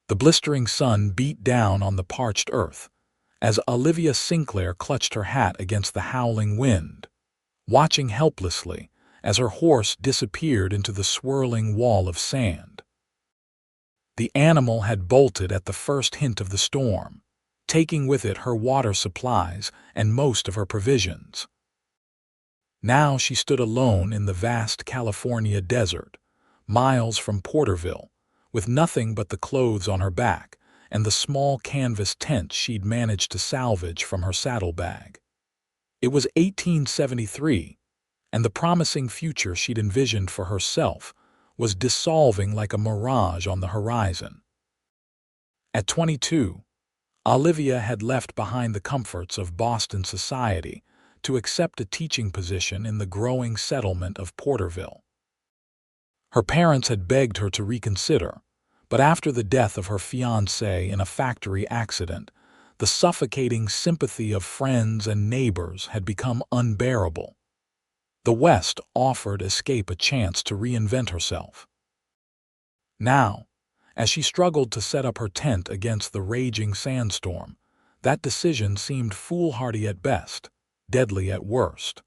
The blistering sun beat down on the parched earth, as Olivia Sinclair clutched her hat against the howling wind, watching helplessly as her horse disappeared into the swirling wall of sand. The animal had bolted at the first hint of the storm, taking with it her water supplies and most of her provisions. Now she stood alone in the vast California desert, miles from Porterville, with nothing but the clothes on her back and the small canvas tent she'd managed to salvage from her saddlebag. It was 1873, and the promising future she'd envisioned for herself was dissolving like a mirage on the horizon. At 22, Olivia had left behind the comforts of Boston society to accept a teaching position in the growing settlement of Porterville. Her parents had begged her to reconsider, but after the death of her fiancé in a factory accident, the suffocating sympathy of friends and neighbors had become unbearable. The West offered Escape a chance to reinvent herself. Now, as she struggled to set up her tent against the raging sandstorm, that decision seemed foolhardy at best, deadly at worst.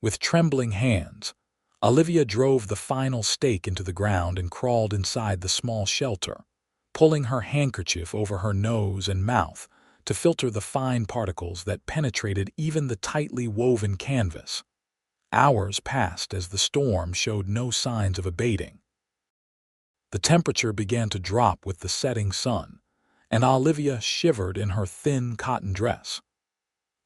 With trembling hands, Olivia drove the final stake into the ground and crawled inside the small shelter, pulling her handkerchief over her nose and mouth to filter the fine particles that penetrated even the tightly woven canvas. Hours passed as the storm showed no signs of abating. The temperature began to drop with the setting sun, and Olivia shivered in her thin cotton dress.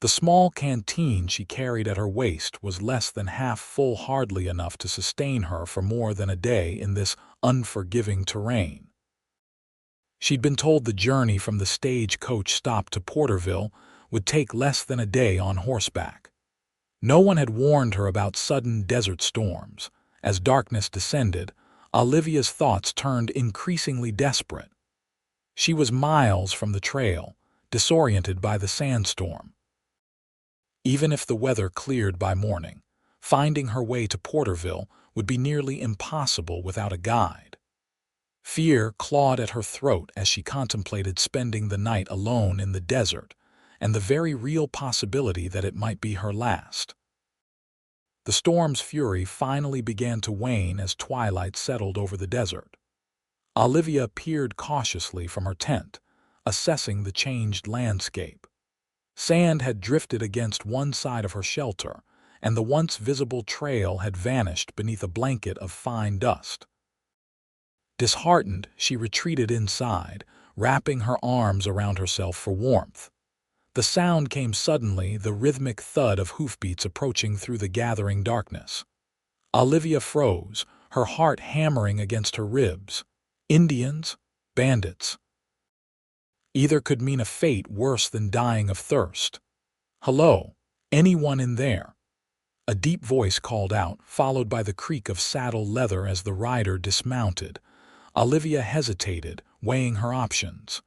The small canteen she carried at her waist was less than half full, hardly enough to sustain her for more than a day in this unforgiving terrain. She'd been told the journey from the stagecoach stop to Porterville would take less than a day on horseback. No one had warned her about sudden desert storms. As darkness descended, Olivia's thoughts turned increasingly desperate. She was miles from the trail, disoriented by the sandstorm. Even if the weather cleared by morning, finding her way to Porterville would be nearly impossible without a guide. Fear clawed at her throat as she contemplated spending the night alone in the desert, and the very real possibility that it might be her last. The storm's fury finally began to wane as twilight settled over the desert. Olivia peered cautiously from her tent, assessing the changed landscape. Sand had drifted against one side of her shelter, and the once visible trail had vanished beneath a blanket of fine dust. Disheartened, she retreated inside, wrapping her arms around herself for warmth. The sound came suddenly, the rhythmic thud of hoofbeats approaching through the gathering darkness. Olivia froze, her heart hammering against her ribs. Indians? Bandits? Either could mean a fate worse than dying of thirst. "Hello? Anyone in there?" A deep voice called out, followed by the creak of saddle leather as the rider dismounted. Olivia hesitated, weighing her options.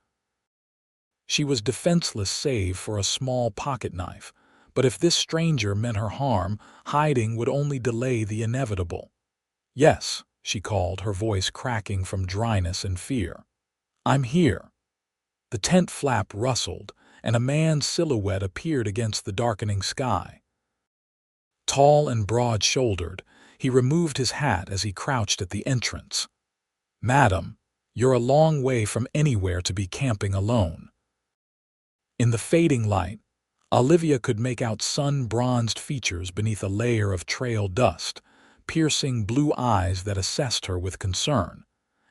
She was defenseless save for a small pocket knife, but if this stranger meant her harm, hiding would only delay the inevitable. "Yes," she called, her voice cracking from dryness and fear. "I'm here." The tent flap rustled, and a man's silhouette appeared against the darkening sky. Tall and broad-shouldered, he removed his hat as he crouched at the entrance. "Madam, you're a long way from anywhere to be camping alone." In the fading light, Olivia could make out sun-bronzed features beneath a layer of trail dust, piercing blue eyes that assessed her with concern,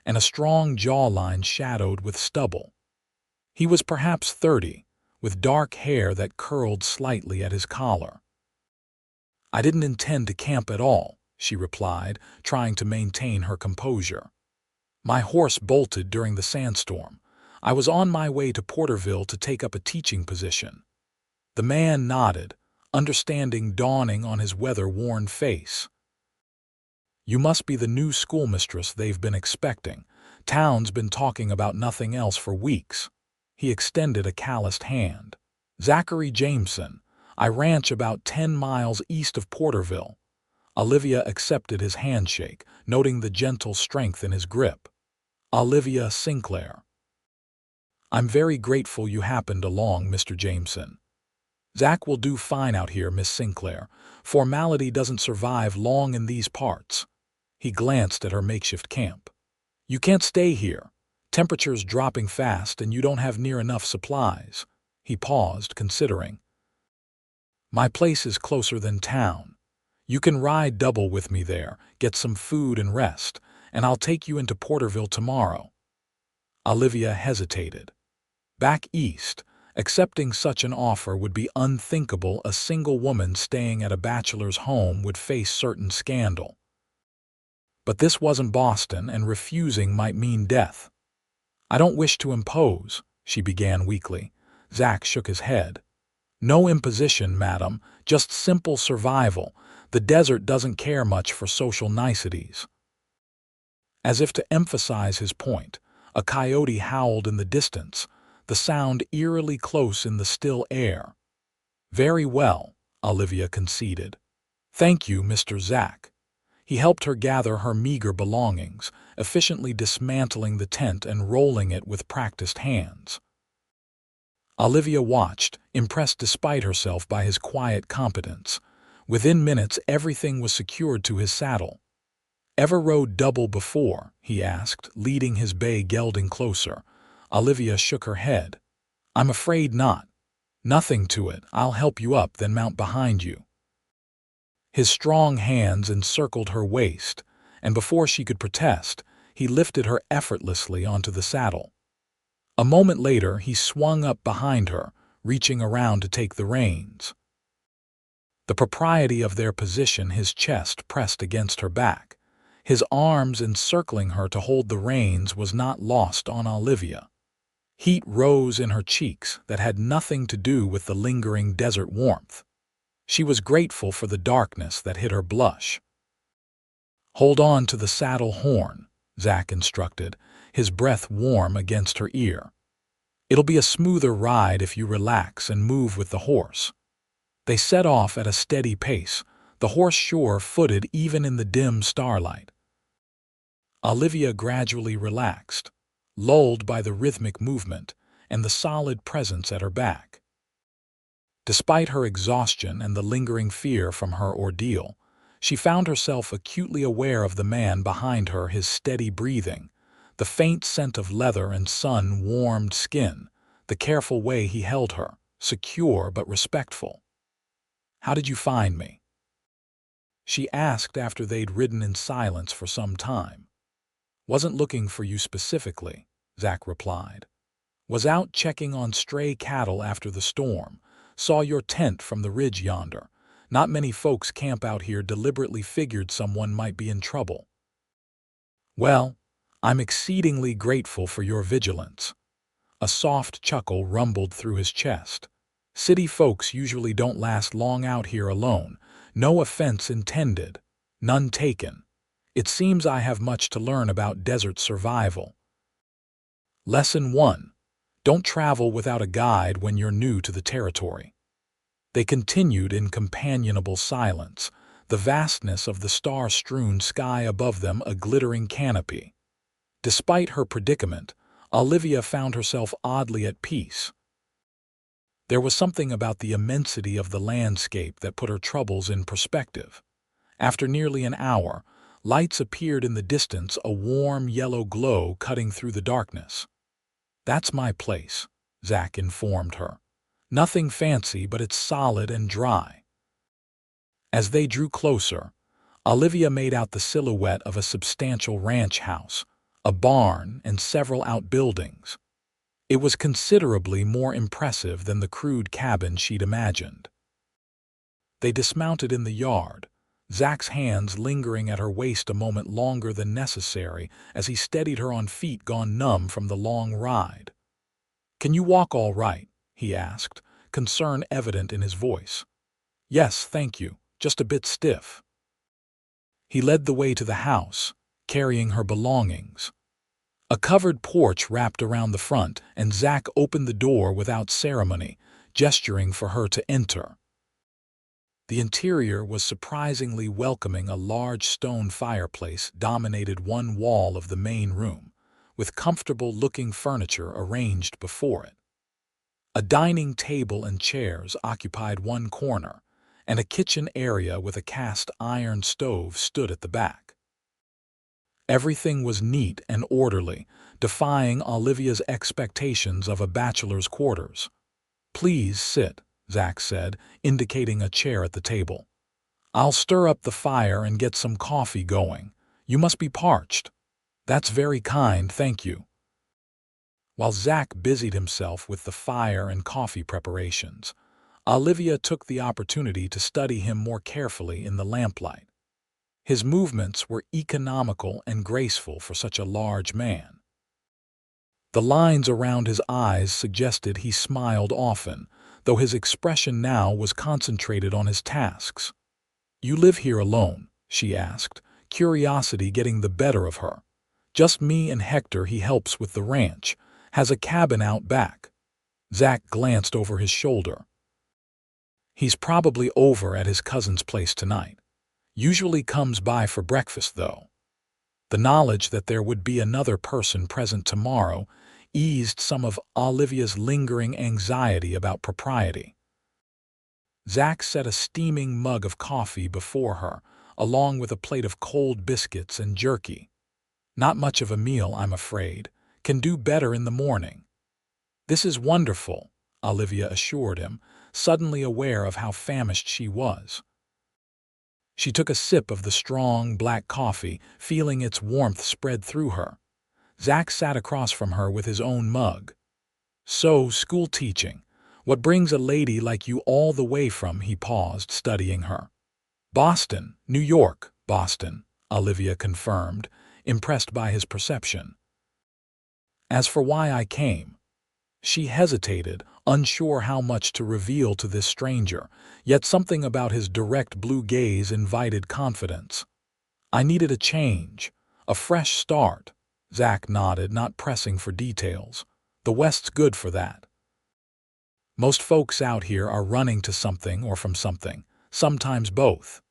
and a strong jawline shadowed with stubble. He was perhaps 30, with dark hair that curled slightly at his collar. "I didn't intend to camp at all," she replied, trying to maintain her composure. "My horse bolted during the sandstorm. I was on my way to Porterville to take up a teaching position." The man nodded, understanding dawning on his weather-worn face. "You must be the new schoolmistress they've been expecting. Town's been talking about nothing else for weeks." He extended a calloused hand. "Zachary Jameson. I ranch about 10 miles east of Porterville." Olivia accepted his handshake, noting the gentle strength in his grip. Olivia Sinclair. I'm very grateful you happened along, Mr. Jameson. Zach will do fine out here, Miss Sinclair. Formality doesn't survive long in these parts. He glanced at her makeshift camp. You can't stay here. Temperature's dropping fast and you don't have near enough supplies. He paused, considering. My place is closer than town. You can ride double with me there, get some food and rest, and I'll take you into Porterville tomorrow. Olivia hesitated. Back east, accepting such an offer would be unthinkable. A single woman staying at a bachelor's home would face certain scandal. But this wasn't Boston, and refusing might mean death. I don't wish to impose, she began weakly. Zach shook his head. No imposition, madam, just simple survival. The desert doesn't care much for social niceties. As if to emphasize his point, a coyote howled in the distance, the sound eerily close in the still air. Very well, Olivia conceded. Thank you, Mr. Zach. He helped her gather her meager belongings, efficiently dismantling the tent and rolling it with practiced hands. Olivia watched, impressed despite herself by his quiet competence. Within minutes, everything was secured to his saddle. Ever rode double before? He asked, leading his bay gelding closer. Olivia shook her head. I'm afraid not. Nothing to it. I'll help you up, then mount behind you. His strong hands encircled her waist, and before she could protest, he lifted her effortlessly onto the saddle. A moment later, he swung up behind her, reaching around to take the reins. The propriety of their position, his chest pressed against her back, his arms encircling her to hold the reins, was not lost on Olivia. Heat rose in her cheeks that had nothing to do with the lingering desert warmth. She was grateful for the darkness that hid her blush. Hold on to the saddle horn, Zach instructed, his breath warm against her ear. It'll be a smoother ride if you relax and move with the horse. They set off at a steady pace, the horse sure-footed even in the dim starlight. Olivia gradually relaxed, lulled by the rhythmic movement and the solid presence at her back. Despite her exhaustion and the lingering fear from her ordeal, she found herself acutely aware of the man behind her, his steady breathing, the faint scent of leather and sun-warmed skin, the careful way he held her, secure but respectful. How did you find me? She asked after they'd ridden in silence for some time. Wasn't looking for you specifically, Zach replied. Was out checking on stray cattle after the storm. Saw your tent from the ridge yonder. Not many folks camp out here. Deliberately figured someone might be in trouble. Well, I'm exceedingly grateful for your vigilance. A soft chuckle rumbled through his chest. City folks usually don't last long out here alone. No offense intended. None taken. It seems I have much to learn about desert survival. Lesson 1. Don't travel without a guide when you're new to the territory. They continued in companionable silence, the vastness of the star-strewn sky above them a glittering canopy. Despite her predicament, Olivia found herself oddly at peace. There was something about the immensity of the landscape that put her troubles in perspective. After nearly an hour, lights appeared in the distance, a warm yellow glow cutting through the darkness. That's my place, Zach informed her. Nothing fancy, but it's solid and dry. As they drew closer, Olivia made out the silhouette of a substantial ranch house, a barn, and several outbuildings. It was considerably more impressive than the crude cabin she'd imagined. They dismounted in the yard, Zach's hands lingering at her waist a moment longer than necessary as he steadied her on feet gone numb from the long ride. Can you walk all right? He asked, concern evident in his voice. Yes, thank you, just a bit stiff. He led the way to the house, carrying her belongings. A covered porch wrapped around the front, and Zach opened the door without ceremony, gesturing for her to enter. The interior was surprisingly welcoming. A large stone fireplace dominated one wall of the main room, with comfortable-looking furniture arranged before it. A dining table and chairs occupied one corner, and a kitchen area with a cast-iron stove stood at the back. Everything was neat and orderly, defying Olivia's expectations of a bachelor's quarters. "Please sit," Zach said, indicating a chair at the table. "I'll stir up the fire and get some coffee going. You must be parched." "That's very kind, thank you." While Zach busied himself with the fire and coffee preparations, Olivia took the opportunity to study him more carefully in the lamplight. His movements were economical and graceful for such a large man. The lines around his eyes suggested he smiled often, though his expression now was concentrated on his tasks. "You live here alone?" she asked, curiosity getting the better of her. "Just me and Hector. He helps with the ranch. Has a cabin out back." Zach glanced over his shoulder. "He's probably over at his cousin's place tonight. Usually comes by for breakfast, though." The knowledge that there would be another person present tomorrow eased some of Olivia's lingering anxiety about propriety. Zach set a steaming mug of coffee before her, along with a plate of cold biscuits and jerky. "Not much of a meal, I'm afraid. Can do better in the morning." "This is wonderful," Olivia assured him, suddenly aware of how famished she was. She took a sip of the strong, black coffee, feeling its warmth spread through her. Zach sat across from her with his own mug. "So, school teaching. What brings a lady like you all the way from?" He paused, studying her. "Boston, New York, Boston," Olivia confirmed, impressed by his perception. "As for why I came..." She hesitated, unsure how much to reveal to this stranger, yet something about his direct blue gaze invited confidence. "I needed a change, a fresh start." Zach nodded, not pressing for details. "The West's good for that. Most folks out here are running to something or from something, sometimes both."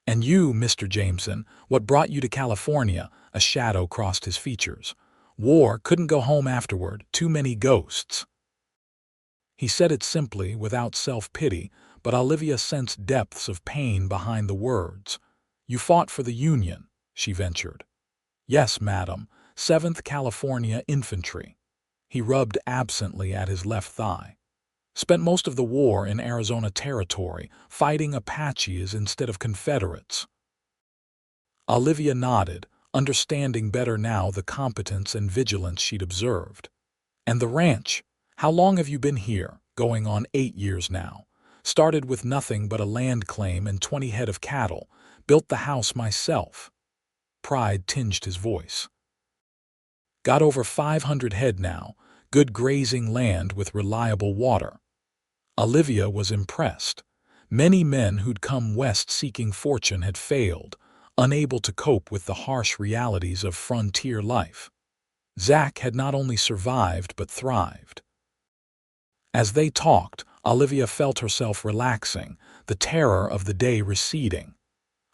"And you, Mr. Jameson, what brought you to California?" A shadow crossed his features. "War, couldn't go home afterward, too many ghosts." He said it simply, without self-pity, but Olivia sensed depths of pain behind the words. "You fought for the Union," she ventured. "Yes, madam, 7th California Infantry." He rubbed absently at his left thigh. "Spent most of the war in Arizona Territory, fighting Apaches instead of Confederates." Olivia nodded, understanding better now the competence and vigilance she'd observed. "And the ranch? How long have you been here?" "Going on 8 years now. Started with nothing but a land claim and 20 head of cattle. Built the house myself." Pride tinged his voice. "Got over 500 head now, good grazing land with reliable water." Olivia was impressed. Many men who'd come west seeking fortune had failed, unable to cope with the harsh realities of frontier life. Zach had not only survived but thrived. As they talked, Olivia felt herself relaxing, the terror of the day receding.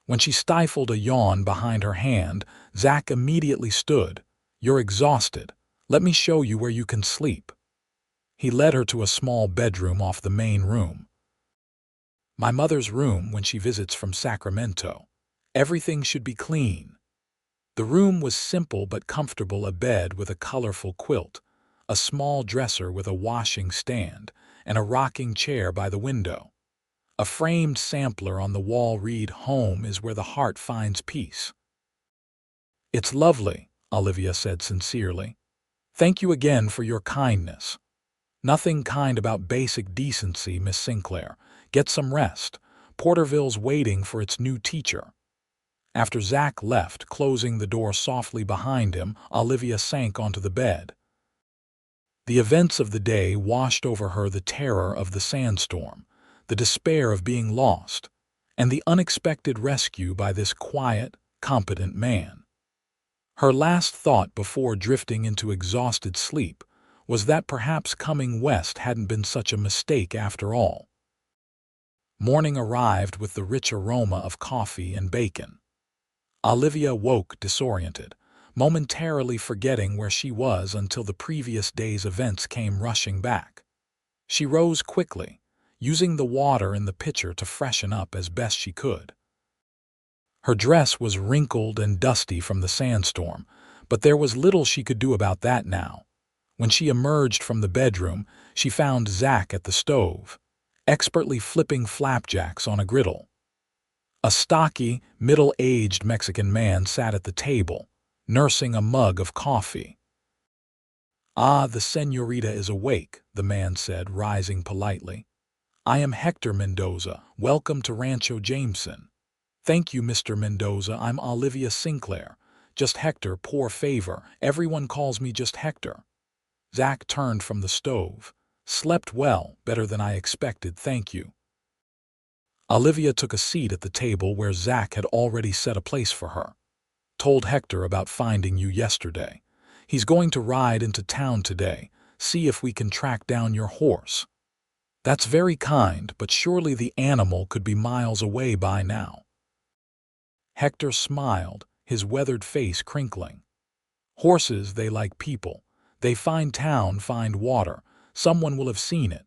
When she stifled a yawn behind her hand, Zach immediately stood. "You're exhausted. Let me show you where you can sleep." He led her to a small bedroom off the main room. "My mother's room when she visits from Sacramento. Everything should be clean." The room was simple but comfortable, a bed with a colorful quilt, a small dresser with a washing stand, and a rocking chair by the window. A framed sampler on the wall read, "Home is where the heart finds peace." "It's lovely," Olivia said sincerely. "Thank you again for your kindness." "Nothing kind about basic decency, Miss Sinclair. Get some rest. Porterville's waiting for its new teacher." After Zach left, closing the door softly behind him, Olivia sank onto the bed. The events of the day washed over her, the terror of the sandstorm, the despair of being lost, and the unexpected rescue by this quiet, competent man. Her last thought before drifting into exhausted sleep was that perhaps coming west hadn't been such a mistake after all. Morning arrived with the rich aroma of coffee and bacon. Olivia woke disoriented, momentarily forgetting where she was until the previous day's events came rushing back. She rose quickly, using the water in the pitcher to freshen up as best she could. Her dress was wrinkled and dusty from the sandstorm, but there was little she could do about that now. When she emerged from the bedroom, she found Zach at the stove, expertly flipping flapjacks on a griddle. A stocky, middle-aged Mexican man sat at the table, nursing a mug of coffee. "Ah, the señorita is awake," the man said, rising politely. "I am Hector Mendoza. Welcome to Rancho Jameson." "Thank you, Mr. Mendoza. I'm Olivia Sinclair. Just Hector, poor favor. Everyone calls me just Hector." Zach turned from the stove. "Slept well, better than I expected, thank you." Olivia took a seat at the table where Zach had already set a place for her. "Told Hector about finding you yesterday. He's going to ride into town today, see if we can track down your horse." "That's very kind, but surely the animal could be miles away by now." Hector smiled, his weathered face crinkling. "Horses, they like people. They find town, find water. Someone will have seen it."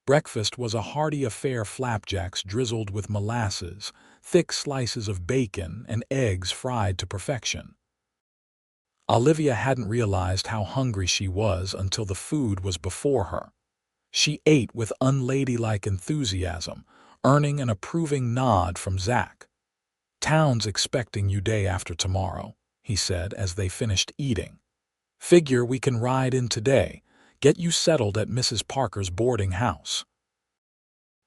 Breakfast was a hearty affair: flapjacks drizzled with molasses, thick slices of bacon, and eggs fried to perfection. Olivia hadn't realized how hungry she was until the food was before her. She ate with unladylike enthusiasm, earning an approving nod from Zach. "Town's expecting you day after tomorrow," he said as they finished eating. "Figure we can ride in today, get you settled at Mrs. Parker's boarding house.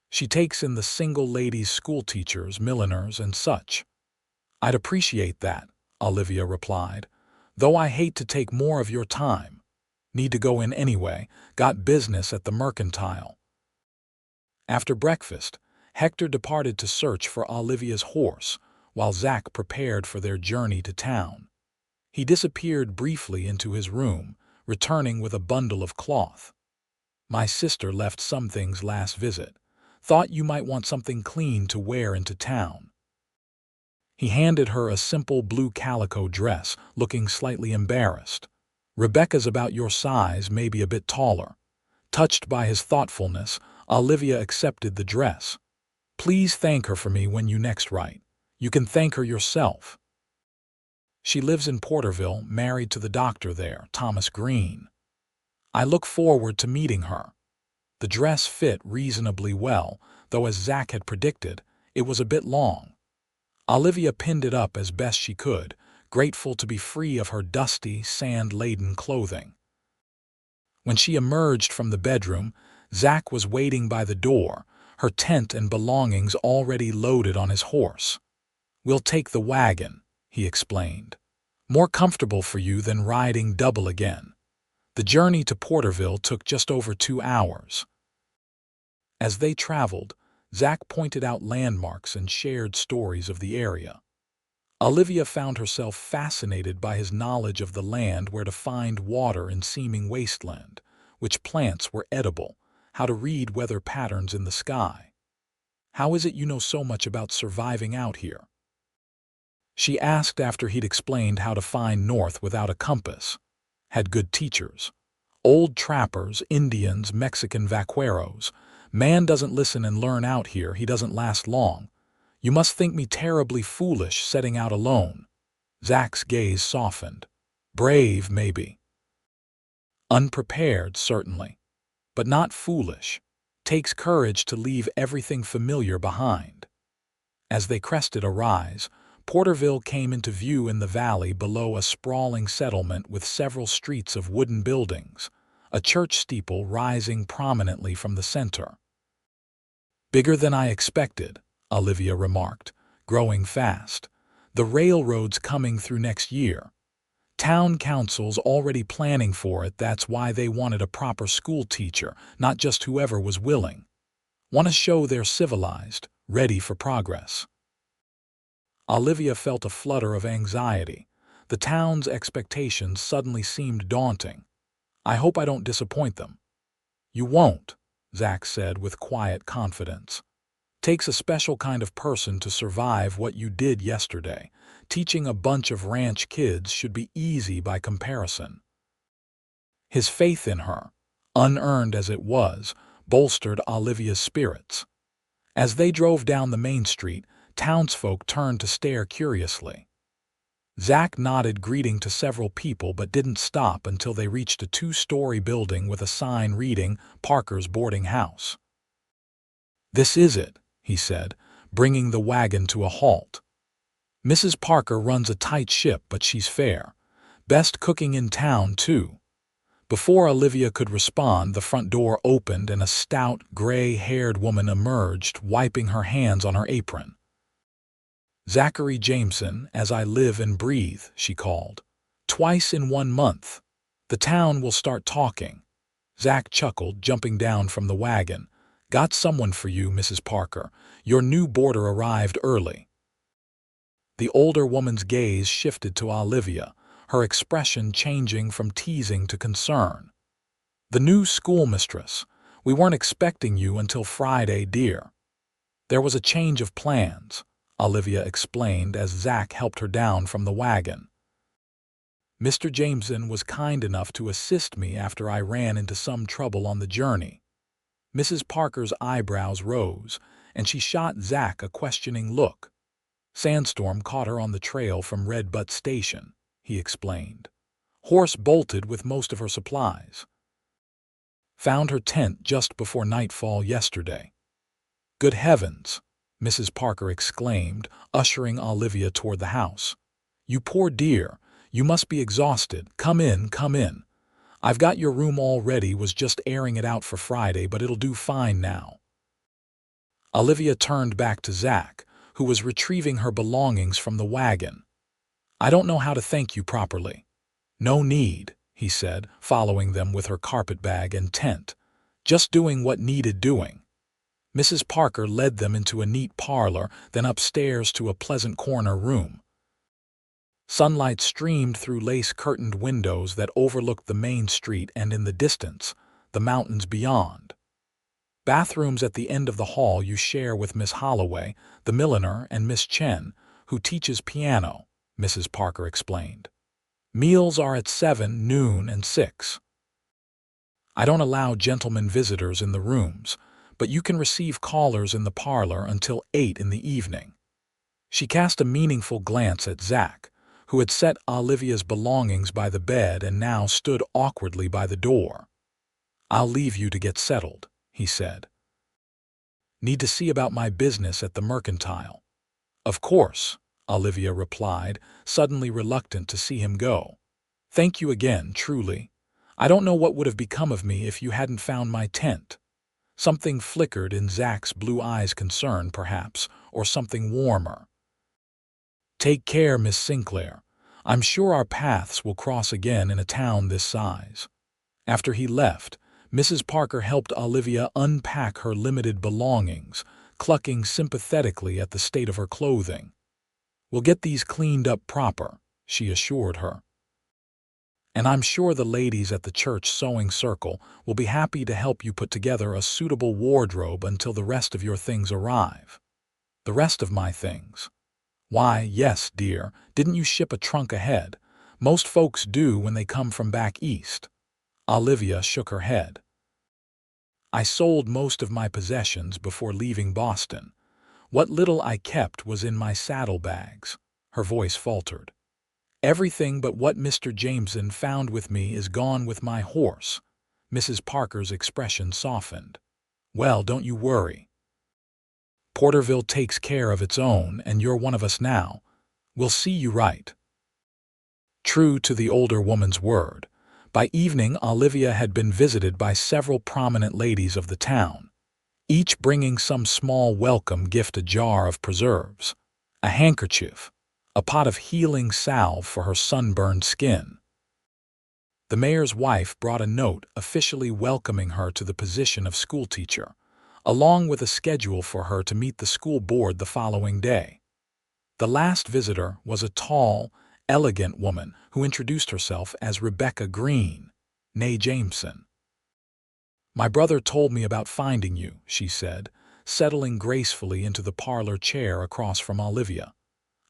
She takes in the single ladies, schoolteachers, milliners, and such." "I'd appreciate that," Olivia replied, "though I hate to take more of your time. Need to go in anyway, got business at the mercantile." After breakfast, Hector departed to search for Olivia's horse, while Zach prepared for their journey to town. He disappeared briefly into his room, returning with a bundle of cloth. "My sister left some things last visit. Thought you might want something clean to wear into town." He handed her a simple blue calico dress, looking slightly embarrassed. "Rebecca's about your size, maybe a bit taller." Touched by his thoughtfulness, Olivia accepted the dress. "Please thank her for me when you next write. You can thank her yourself. She lives in Porterville, married to the doctor there, Thomas Green. I look forward to meeting her." The dress fit reasonably well, though as Zach had predicted, it was a bit long. Olivia pinned it up as best she could, grateful to be free of her dusty, sand-laden clothing. When she emerged from the bedroom, Zach was waiting by the door, her tent and belongings already loaded on his horse. "We'll take the wagon," he explained. "More comfortable for you than riding double again." The journey to Porterville took just over 2 hours. As they traveled, Zach pointed out landmarks and shared stories of the area. Olivia found herself fascinated by his knowledge of the land, where to find water in seeming wasteland, which plants were edible, how to read weather patterns in the sky. "How is it you know so much about surviving out here?" she asked after he'd explained how to find north without a compass. "Had good teachers. Old trappers, Indians, Mexican vaqueros. Man doesn't listen and learn out here, he doesn't last long. You must think me terribly foolish setting out alone." Zach's gaze softened. "Brave, maybe. Unprepared, certainly. But not foolish. Takes courage to leave everything familiar behind." As they crested a rise, Porterville came into view in the valley below, a sprawling settlement with several streets of wooden buildings, a church steeple rising prominently from the center. "Bigger than I expected," Olivia remarked, growing fast. "The railroad's coming through next year. Town council's already planning for it. That's why they wanted a proper school teacher, not just whoever was willing. Want to show they're civilized, ready for progress." Olivia felt a flutter of anxiety. The town's expectations suddenly seemed daunting. "I hope I don't disappoint them." "You won't," Zach said with quiet confidence. Takes a special kind of person to survive what you did yesterday. Teaching a bunch of ranch kids should be easy by comparison." His faith in her, unearned as it was, bolstered Olivia's spirits. As they drove down the main street, townsfolk turned to stare curiously. Zach nodded greeting to several people but didn't stop until they reached a two-story building with a sign reading Parker's Boarding House. "This is it," he said, bringing the wagon to a halt. "Mrs. Parker runs a tight ship, but she's fair. Best cooking in town, too." Before Olivia could respond, the front door opened and a stout, gray-haired woman emerged, wiping her hands on her apron. "Zachary Jameson, as I live and breathe," she called. "Twice in 1 month. The town will start talking." Zach chuckled, jumping down from the wagon. "Got someone for you, Mrs. Parker. Your new boarder arrived early." The older woman's gaze shifted to Olivia, her expression changing from teasing to concern. "The new schoolmistress. We weren't expecting you until Friday, dear." "There was a change of plans," Olivia explained as Zach helped her down from the wagon. "Mr. Jameson was kind enough to assist me after I ran into some trouble on the journey." Mrs. Parker's eyebrows rose, and she shot Zach a questioning look. "Sandstorm caught her on the trail from Red Butte Station," he explained. "Horse bolted with most of her supplies. Found her tent just before nightfall yesterday." "Good heavens!" Mrs. Parker exclaimed, ushering Olivia toward the house. "You poor dear, you must be exhausted. Come in, come in. I've got your room all ready, was just airing it out for Friday, but it'll do fine now." Olivia turned back to Zach, who was retrieving her belongings from the wagon. "I don't know how to thank you properly." "No need," he said, following them with her carpetbag and tent. "Just doing what needed doing." Mrs. Parker led them into a neat parlor, then upstairs to a pleasant corner room. Sunlight streamed through lace-curtained windows that overlooked the main street and, in the distance, the mountains beyond. "Bathrooms at the end of the hall you share with Miss Holloway, the milliner, and Miss Chen, who teaches piano," Mrs. Parker explained. "Meals are at 7, noon, and 6. I don't allow gentlemen visitors in the rooms, but you can receive callers in the parlor until 8 in the evening." She cast a meaningful glance at Zach, who had set Olivia's belongings by the bed and now stood awkwardly by the door. "I'll leave you to get settled," he said. "Need to see about my business at the Mercantile." "Of course," Olivia replied, suddenly reluctant to see him go. "Thank you again, truly. I don't know what would have become of me if you hadn't found my tent." Something flickered in Zach's blue eyes, concern perhaps, or something warmer. "Take care, Miss Sinclair. I'm sure our paths will cross again in a town this size." After he left, Mrs. Parker helped Olivia unpack her limited belongings, clucking sympathetically at the state of her clothing. "We'll get these cleaned up proper," she assured her. "And I'm sure the ladies at the church sewing circle will be happy to help you put together a suitable wardrobe until the rest of your things arrive." "The rest of my things?" "Why, yes, dear. Didn't you ship a trunk ahead? Most folks do when they come from back east." Olivia shook her head. "I sold most of my possessions before leaving Boston. What little I kept was in my saddlebags." Her voice faltered. "Everything but what Mr. Jameson found with me is gone with my horse." Mrs. Parker's expression softened. "Well, don't you worry. Porterville takes care of its own, and you're one of us now. We'll see you right." True to the older woman's word, by evening Olivia had been visited by several prominent ladies of the town, each bringing some small welcome gift: a jar of preserves, a handkerchief, a pot of healing salve for her sunburned skin. The mayor's wife brought a note officially welcoming her to the position of schoolteacher, along with a schedule for her to meet the school board the following day. The last visitor was a tall, elegant woman who introduced herself as Rebecca Green, née Jameson. "My brother told me about finding you," she said, settling gracefully into the parlor chair across from Olivia.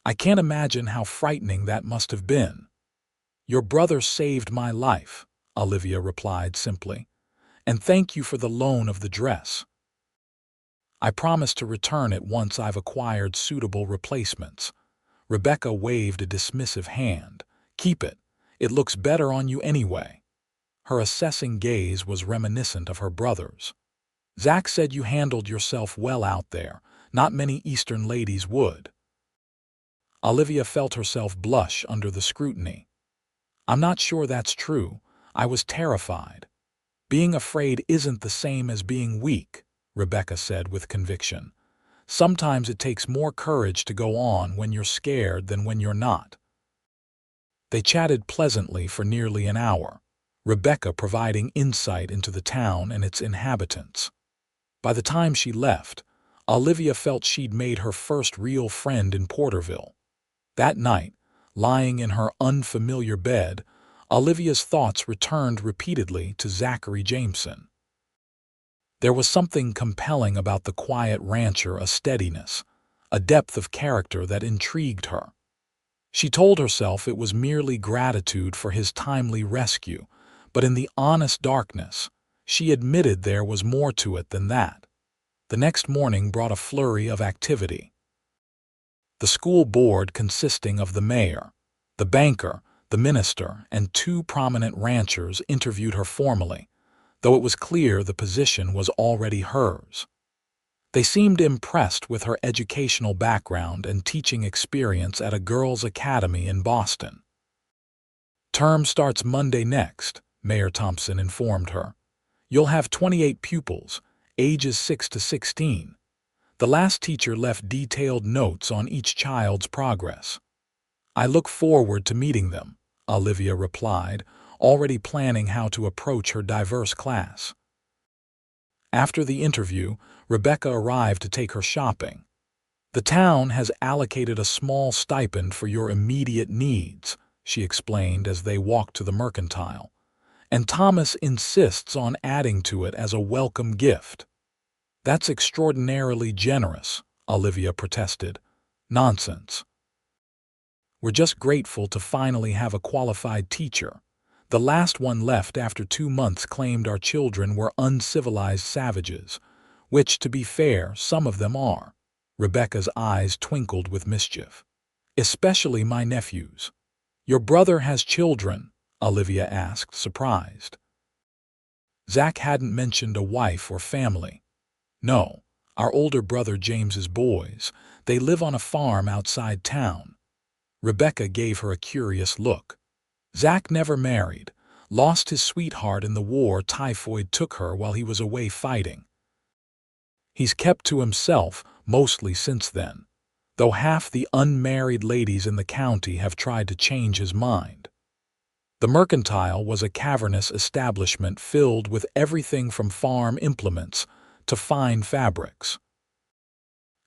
"I can't imagine how frightening that must have been." "Your brother saved my life," Olivia replied simply. "And thank you for the loan of the dress. I promise to return it once I've acquired suitable replacements." Rebecca waved a dismissive hand. "Keep it. It looks better on you anyway." Her assessing gaze was reminiscent of her brother's. "Zach said you handled yourself well out there. Not many Eastern ladies would." Olivia felt herself blush under the scrutiny. "I'm not sure that's true. I was terrified." "Being afraid isn't the same as being weak," Rebecca said with conviction. "Sometimes it takes more courage to go on when you're scared than when you're not." They chatted pleasantly for nearly an hour, Rebecca providing insight into the town and its inhabitants. By the time she left, Olivia felt she'd made her first real friend in Porterville. That night, lying in her unfamiliar bed, Olivia's thoughts returned repeatedly to Zachary Jameson. There was something compelling about the quiet rancher, a steadiness, a depth of character that intrigued her. She told herself it was merely gratitude for his timely rescue, but in the honest darkness, she admitted there was more to it than that. The next morning brought a flurry of activity. The school board, consisting of the mayor, the banker, the minister, and 2 prominent ranchers, interviewed her formally, though it was clear the position was already hers. They seemed impressed with her educational background and teaching experience at a girls' academy in Boston. "Term starts Monday next," Mayor Thompson informed her. "You'll have 28 pupils, ages 6 to 16. The last teacher left detailed notes on each child's progress." "I look forward to meeting them," Olivia replied, already planning how to approach her diverse class. After the interview, Rebecca arrived to take her shopping. "The town has allocated a small stipend for your immediate needs," she explained as they walked to the mercantile. "And Thomas insists on adding to it as a welcome gift." "That's extraordinarily generous," Olivia protested. "Nonsense. We're just grateful to finally have a qualified teacher. The last one left after 2 months claimed our children were uncivilized savages, which, to be fair, some of them are." Rebecca's eyes twinkled with mischief. "Especially my nephews." "Your brother has children?" Olivia asked, surprised. Zach hadn't mentioned a wife or family. "No, our older brother James's boys. They live on a farm outside town." Rebecca gave her a curious look. "Zach never married, lost his sweetheart in the war. Typhoid took her while he was away fighting. He's kept to himself mostly since then, though half the unmarried ladies in the county have tried to change his mind." The mercantile was a cavernous establishment filled with everything from farm implements to fine fabrics.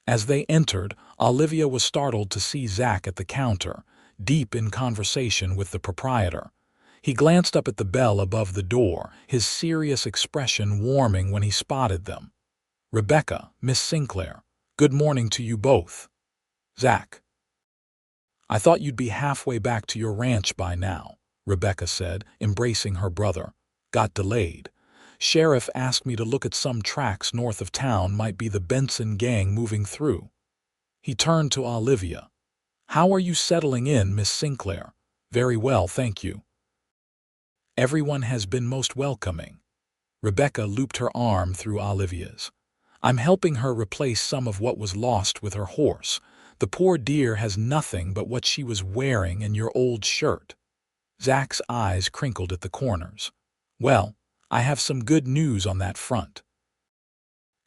As they entered, Olivia was startled to see Zach at the counter, deep in conversation with the proprietor. He glanced up at the bell above the door, his serious expression warming when he spotted them. "Rebecca, Miss Sinclair, good morning to you both." "Zach, I thought you'd be halfway back to your ranch by now," Rebecca said, embracing her brother. "Got delayed. Sheriff asked me to look at some tracks north of town, might be the Benson gang moving through." He turned to Olivia. "How are you settling in, Miss Sinclair?" "Very well, thank you. Everyone has been most welcoming." Rebecca looped her arm through Olivia's. "I'm helping her replace some of what was lost with her horse. The poor dear has nothing but what she was wearing and your old shirt." Zach's eyes crinkled at the corners. "Well, I have some good news on that front.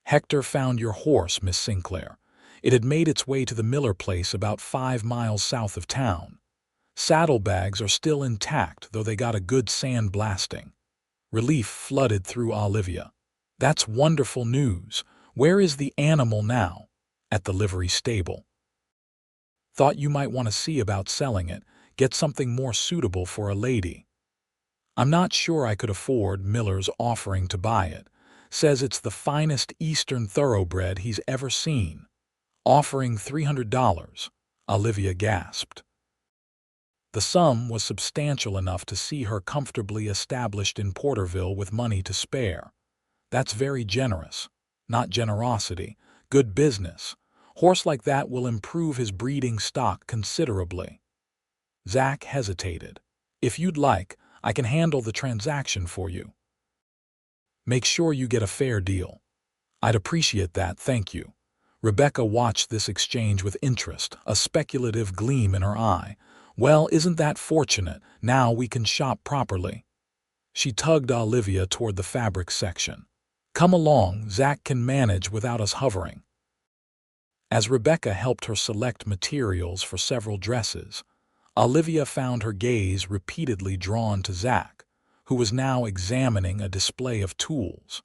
Hector found your horse, Miss Sinclair. It had made its way to the Miller place about 5 miles south of town. Saddlebags are still intact, though they got a good sand blasting." Relief flooded through Olivia. "That's wonderful news. Where is the animal now?" "At the livery stable." "Thought you might want to see about selling it, get something more suitable for a lady." "I'm not sure I could afford Miller's offering to buy it. says it's the finest Eastern thoroughbred he's ever seen. Offering $300, Olivia gasped. The sum was substantial enough to see her comfortably established in Porterville with money to spare. That's very generous. Not generosity, good business. Horse like that will improve his breeding stock considerably. Zach hesitated. If you'd like, I can handle the transaction for you. Make sure you get a fair deal. I'd appreciate that, thank you. Rebecca watched this exchange with interest, a speculative gleam in her eye. Well, isn't that fortunate? Now we can shop properly. She tugged Olivia toward the fabric section. Come along, Zach can manage without us hovering. As Rebecca helped her select materials for several dresses, Olivia found her gaze repeatedly drawn to Zach, who was now examining a display of tools.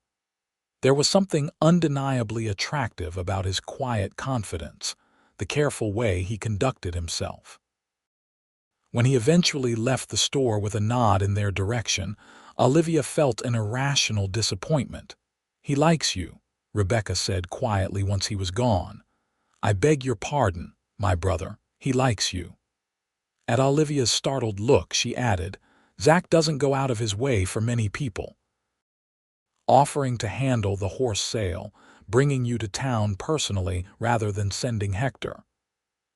There was something undeniably attractive about his quiet confidence, the careful way he conducted himself. When he eventually left the store with a nod in their direction, Olivia felt an irrational disappointment. He likes you, Rebecca said quietly once he was gone. I beg your pardon, my brother, he likes you. At Olivia's startled look, she added, Zach doesn't go out of his way for many people. Offering to handle the horse sale, bringing you to town personally rather than sending Hector.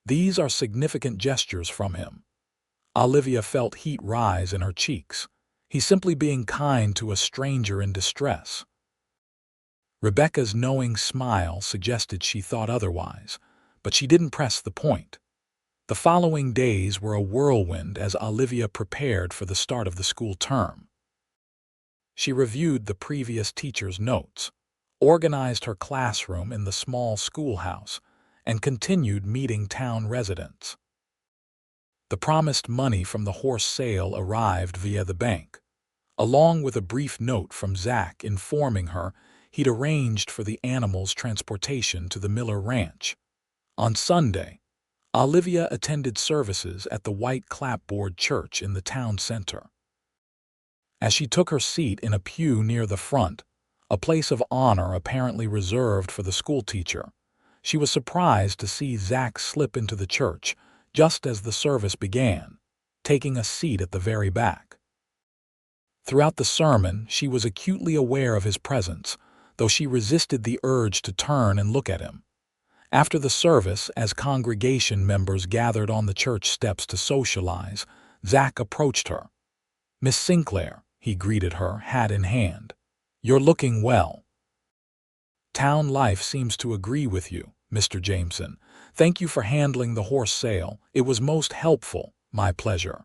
These are significant gestures from him. Olivia felt heat rise in her cheeks. He's simply being kind to a stranger in distress. Rebecca's knowing smile suggested she thought otherwise, but she didn't press the point. The following days were a whirlwind as Olivia prepared for the start of the school term. She reviewed the previous teacher's notes, organized her classroom in the small schoolhouse, and continued meeting town residents. The promised money from the horse sale arrived via the bank, along with a brief note from Zach informing her he'd arranged for the animals' transportation to the Miller Ranch. On Sunday, Olivia attended services at the white clapboard church in the town center. As she took her seat in a pew near the front, a place of honor apparently reserved for the schoolteacher, she was surprised to see Zach slip into the church just as the service began, taking a seat at the very back. Throughout the sermon, she was acutely aware of his presence, though she resisted the urge to turn and look at him. After the service, as congregation members gathered on the church steps to socialize, Zach approached her. Miss Sinclair, he greeted her, hat in hand. You're looking well. Town life seems to agree with you, Mr. Jameson. Thank you for handling the horse sale. It was most helpful. My pleasure.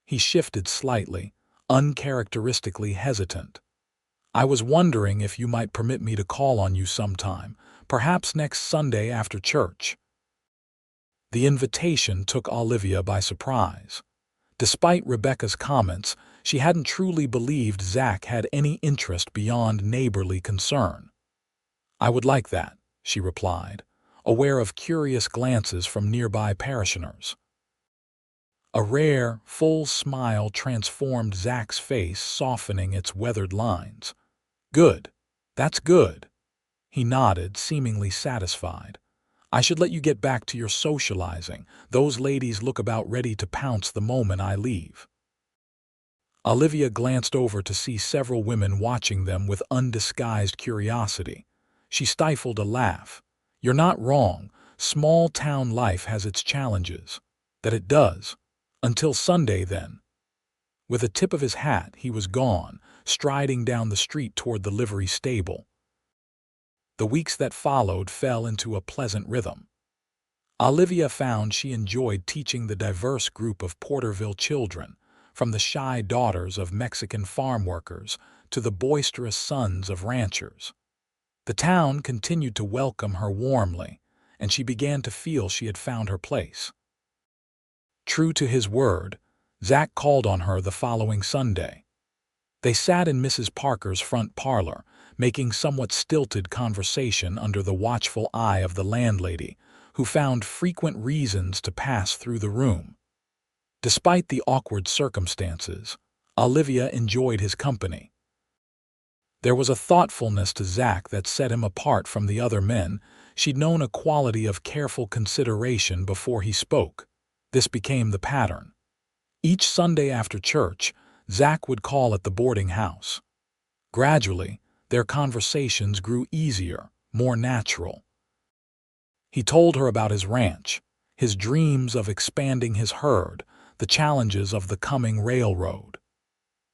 He shifted slightly, uncharacteristically hesitant. I was wondering if you might permit me to call on you sometime, perhaps next Sunday after church. The invitation took Olivia by surprise. Despite Rebecca's comments, she hadn't truly believed Zach had any interest beyond neighborly concern. I would like that, she replied, aware of curious glances from nearby parishioners. A rare, full smile transformed Zach's face, softening its weathered lines. Good. That's good. He nodded, seemingly satisfied. I should let you get back to your socializing. Those ladies look about ready to pounce the moment I leave. Olivia glanced over to see several women watching them with undisguised curiosity. She stifled a laugh. You're not wrong. Small town life has its challenges. That it does. Until Sunday, then. With a tip of his hat, he was gone, striding down the street toward the livery stable. The weeks that followed fell into a pleasant rhythm. Olivia found she enjoyed teaching the diverse group of Porterville children, from the shy daughters of Mexican farm workers to the boisterous sons of ranchers. The town continued to welcome her warmly, and she began to feel she had found her place. True to his word, Zach called on her the following Sunday. They sat in Mrs. Parker's front parlor, making somewhat stilted conversation under the watchful eye of the landlady, who found frequent reasons to pass through the room. Despite the awkward circumstances, Olivia enjoyed his company. There was a thoughtfulness to Zach that set him apart from the other men. She'd known a quality of careful consideration before he spoke. This became the pattern. Each Sunday after church, Zach would call at the boarding house. Gradually, their conversations grew easier, more natural. He told her about his ranch, his dreams of expanding his herd, the challenges of the coming railroad.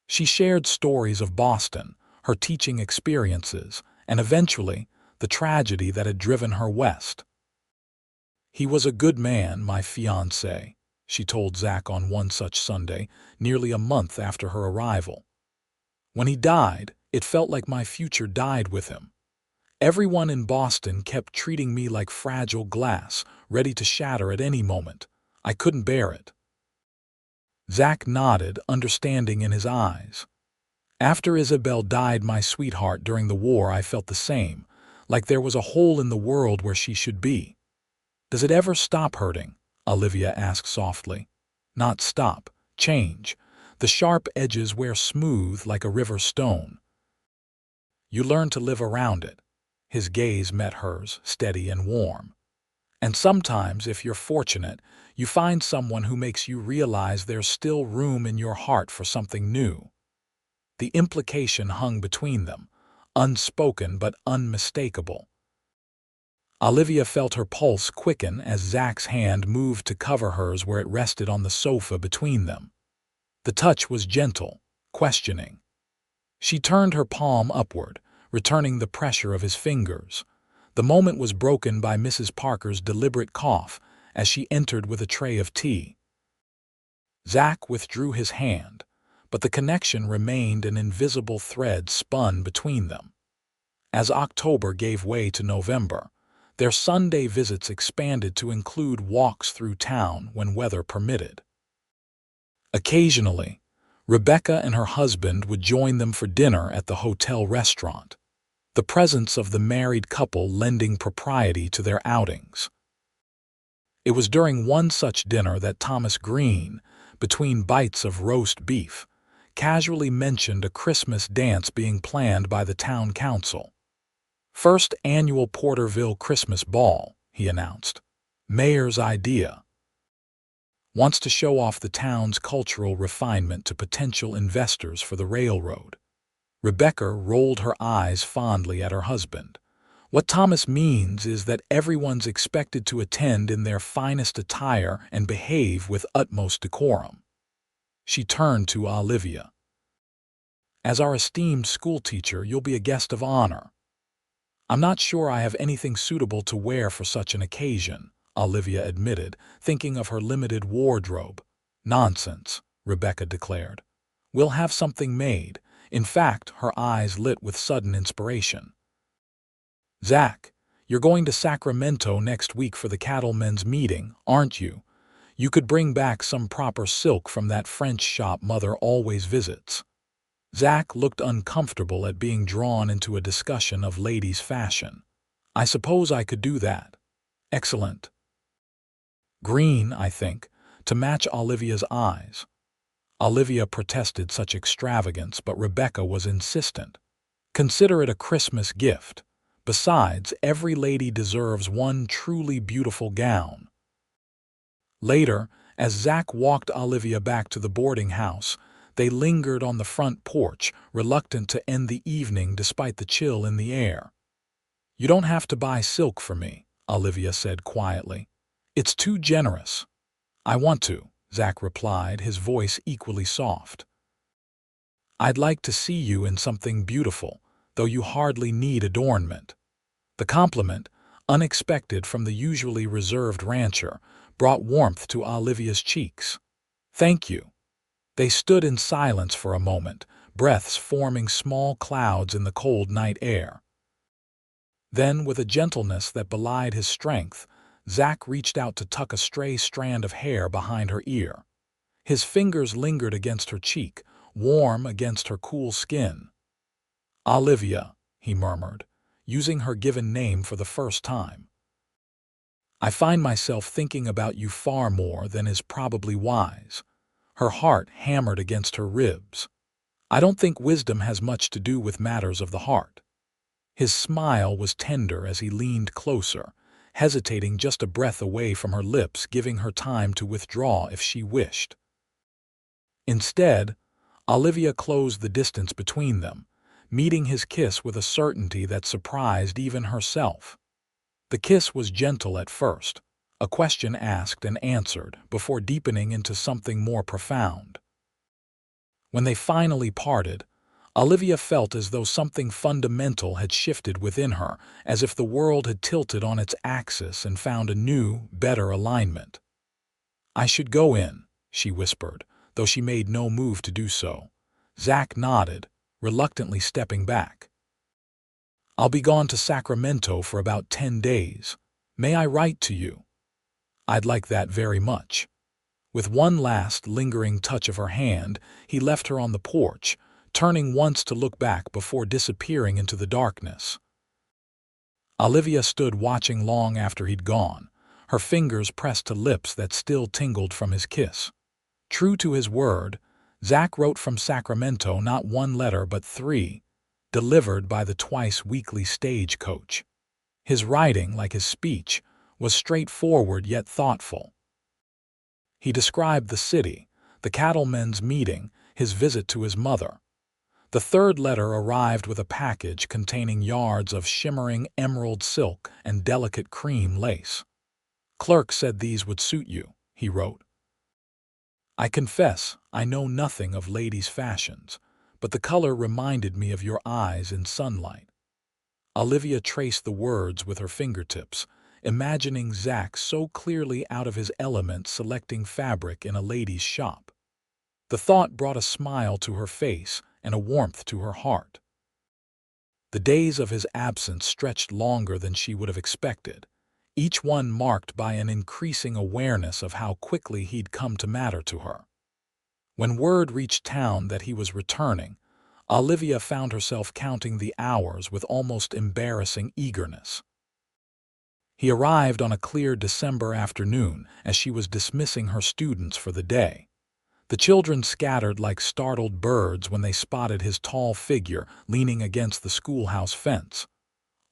She shared stories of Boston, her teaching experiences, and eventually, the tragedy that had driven her west. "He was a good man, my fiancé," she told Zach on one such Sunday, nearly a month after her arrival. "When he died, it felt like my future died with him. Everyone in Boston kept treating me like fragile glass, ready to shatter at any moment. I couldn't bear it." Zach nodded, understanding in his eyes. "After Isabel died, my sweetheart, during the war, I felt the same, like there was a hole in the world where she should be." "Does it ever stop hurting?" Olivia asked softly. "Not stop, change. The sharp edges wear smooth like a river stone. You learn to live around it." His gaze met hers, steady and warm. "And sometimes, if you're fortunate, you find someone who makes you realize there's still room in your heart for something new." The implication hung between them, unspoken but unmistakable. Olivia felt her pulse quicken as Zach's hand moved to cover hers where it rested on the sofa between them. The touch was gentle, questioning. She turned her palm upward, returning the pressure of his fingers. The moment was broken by Mrs. Parker's deliberate cough as she entered with a tray of tea. Zach withdrew his hand, but the connection remained, an invisible thread spun between them. As October gave way to November, their Sunday visits expanded to include walks through town when weather permitted. Occasionally, Rebecca and her husband would join them for dinner at the hotel restaurant, the presence of the married couple lending propriety to their outings. It was during one such dinner that Thomas Green, between bites of roast beef, casually mentioned a Christmas dance being planned by the town council. "First annual Porterville Christmas Ball," he announced. "Mayor's idea. Wants to show off the town's cultural refinement to potential investors for the railroad." Rebecca rolled her eyes fondly at her husband. "What Thomas means is that everyone's expected to attend in their finest attire and behave with utmost decorum." She turned to Olivia. "As our esteemed schoolteacher, you'll be a guest of honor." "I'm not sure I have anything suitable to wear for such an occasion," Olivia admitted, thinking of her limited wardrobe. "Nonsense," Rebecca declared. "We'll have something made." In fact, her eyes lit with sudden inspiration. "Zach, you're going to Sacramento next week for the cattlemen's meeting, aren't you? You could bring back some proper silk from that French shop Mother always visits." Zach looked uncomfortable at being drawn into a discussion of ladies' fashion. "I suppose I could do that." "Excellent." "Green, I think, to match Olivia's eyes." Olivia protested such extravagance, but Rebecca was insistent. "Consider it a Christmas gift. Besides, every lady deserves one truly beautiful gown." Later, as Zach walked Olivia back to the boarding house, they lingered on the front porch, reluctant to end the evening despite the chill in the air. "You don't have to buy silk for me," Olivia said quietly. "It's too generous." "I want to," Zach replied, his voice equally soft. "I'd like to see you in something beautiful, though you hardly need adornment." The compliment, unexpected from the usually reserved rancher, brought warmth to Olivia's cheeks. "Thank you." They stood in silence for a moment, breaths forming small clouds in the cold night air. Then, with a gentleness that belied his strength, Zach reached out to tuck a stray strand of hair behind her ear. His fingers lingered against her cheek, warm against her cool skin. "Olivia," he murmured, using her given name for the first time. "I find myself thinking about you far more than is probably wise." Her heart hammered against her ribs. I don't think wisdom has much to do with matters of the heart." His smile was tender as he leaned closer, hesitating just a breath away from her lips, giving her time to withdraw if she wished. Instead, Olivia closed the distance between them, meeting his kiss with a certainty that surprised even herself. The kiss was gentle at first, a question asked and answered, before deepening into something more profound. When they finally parted, Olivia felt as though something fundamental had shifted within her, as if the world had tilted on its axis and found a new, better alignment. "I should go in," she whispered, though she made no move to do so. Zach nodded, reluctantly stepping back. "I'll be gone to Sacramento for about 10 days. May I write to you?" "I'd like that very much." With one last lingering touch of her hand, he left her on the porch, turning once to look back before disappearing into the darkness. Olivia stood watching long after he'd gone, her fingers pressed to lips that still tingled from his kiss. True to his word, Zach wrote from Sacramento not 1 letter but 3, delivered by the twice-weekly stagecoach. His writing, like his speech, was straightforward yet thoughtful. He described the city, the cattlemen's meeting, his visit to his mother. The 3rd letter arrived with a package containing yards of shimmering emerald silk and delicate cream lace. "Clerk said these would suit you," he wrote. "I confess I know nothing of ladies' fashions, but the color reminded me of your eyes in sunlight." Olivia traced the words with her fingertips, imagining Zach so clearly out of his element selecting fabric in a lady's shop. The thought brought a smile to her face and a warmth to her heart. The days of his absence stretched longer than she would have expected, each one marked by an increasing awareness of how quickly he'd come to matter to her. When word reached town that he was returning, Olivia found herself counting the hours with almost embarrassing eagerness. He arrived on a clear December afternoon as she was dismissing her students for the day. The children scattered like startled birds when they spotted his tall figure leaning against the schoolhouse fence,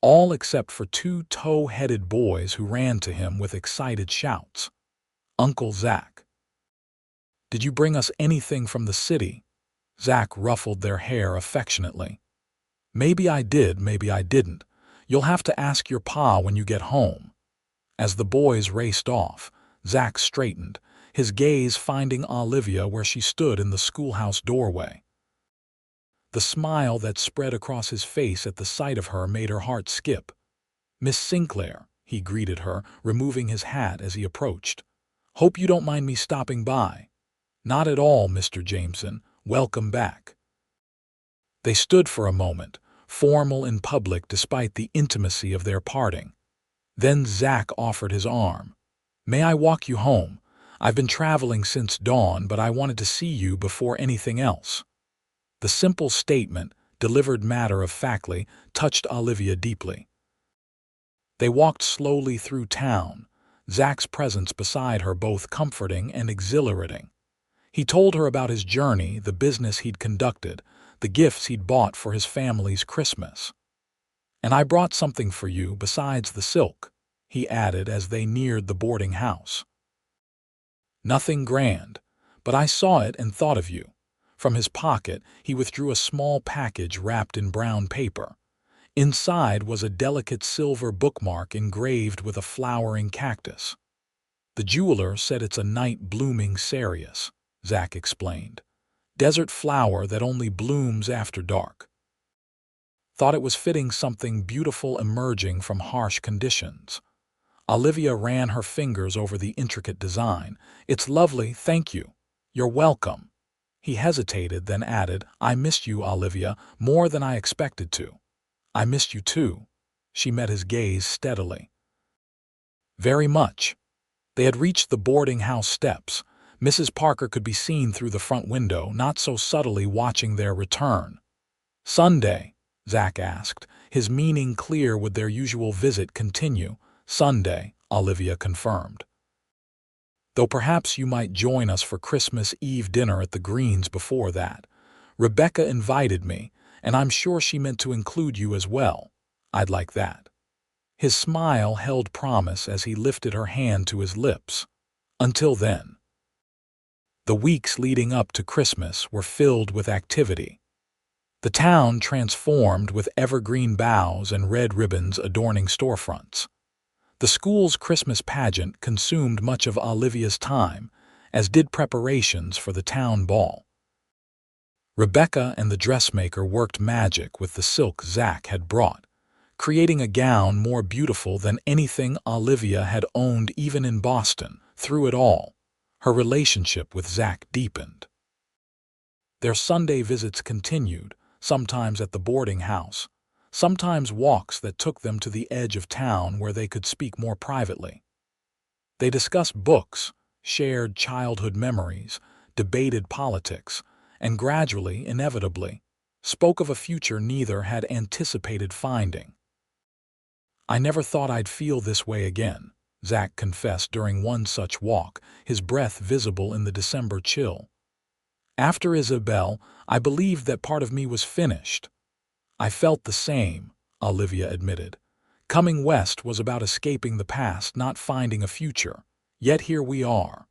all except for 2 tow-headed boys who ran to him with excited shouts. "Uncle Zach." "Did you bring us anything from the city?" Zach ruffled their hair affectionately. "Maybe I did, maybe I didn't. You'll have to ask your pa when you get home." As the boys raced off, Zach straightened, his gaze finding Olivia where she stood in the schoolhouse doorway. The smile that spread across his face at the sight of her made her heart skip. "Miss Sinclair," he greeted her, removing his hat as he approached. "Hope you don't mind me stopping by." "Not at all, Mr. Jameson. Welcome back." They stood for a moment, formal in public despite the intimacy of their parting. Then Zach offered his arm. "May I walk you home? I've been traveling since dawn, but I wanted to see you before anything else." The simple statement, delivered matter-of-factly, touched Olivia deeply. They walked slowly through town, Zach's presence beside her both comforting and exhilarating. He told her about his journey, the business he'd conducted, the gifts he'd bought for his family's Christmas. "And I brought something for you besides the silk," he added as they neared the boarding house. "Nothing grand, but I saw it and thought of you." From his pocket, he withdrew a small package wrapped in brown paper. Inside was a delicate silver bookmark engraved with a flowering cactus. "The jeweler said it's a night-blooming cereus," Zach explained. "Desert flower that only blooms after dark." Thought it was fitting something beautiful emerging from harsh conditions. Olivia ran her fingers over the intricate design. "It's lovely, thank you." "You're welcome." He hesitated, then added, "I missed you, Olivia, more than I expected to." "I missed you too." She met his gaze steadily. "Very much." They had reached the boarding house steps. Mrs. Parker could be seen through the front window, not so subtly watching their return. "Sunday?" Zach asked, his meaning clear. Would their usual visit continue? "Sunday," Olivia confirmed. "Though perhaps you might join us for Christmas Eve dinner at the Greens before that. Rebecca invited me, and I'm sure she meant to include you as well. I'd like that." His smile held promise as he lifted her hand to his lips. Until then. The weeks leading up to Christmas were filled with activity. The town transformed with evergreen boughs and red ribbons adorning storefronts. The school's Christmas pageant consumed much of Olivia's time, as did preparations for the town ball. Rebecca and the dressmaker worked magic with the silk Zach had brought, creating a gown more beautiful than anything Olivia had owned even in Boston. Through it all, her relationship with Zach deepened. Their Sunday visits continued, sometimes at the boarding house, sometimes walks that took them to the edge of town where they could speak more privately. They discussed books, shared childhood memories, debated politics, and gradually, inevitably, spoke of a future neither had anticipated finding. "I never thought I'd feel this way again," Zach confessed during one such walk, his breath visible in the December chill. "After Isabel, I believed that part of me was finished." "I felt the same," Olivia admitted. "Coming west was about escaping the past, not finding a future. Yet here we are."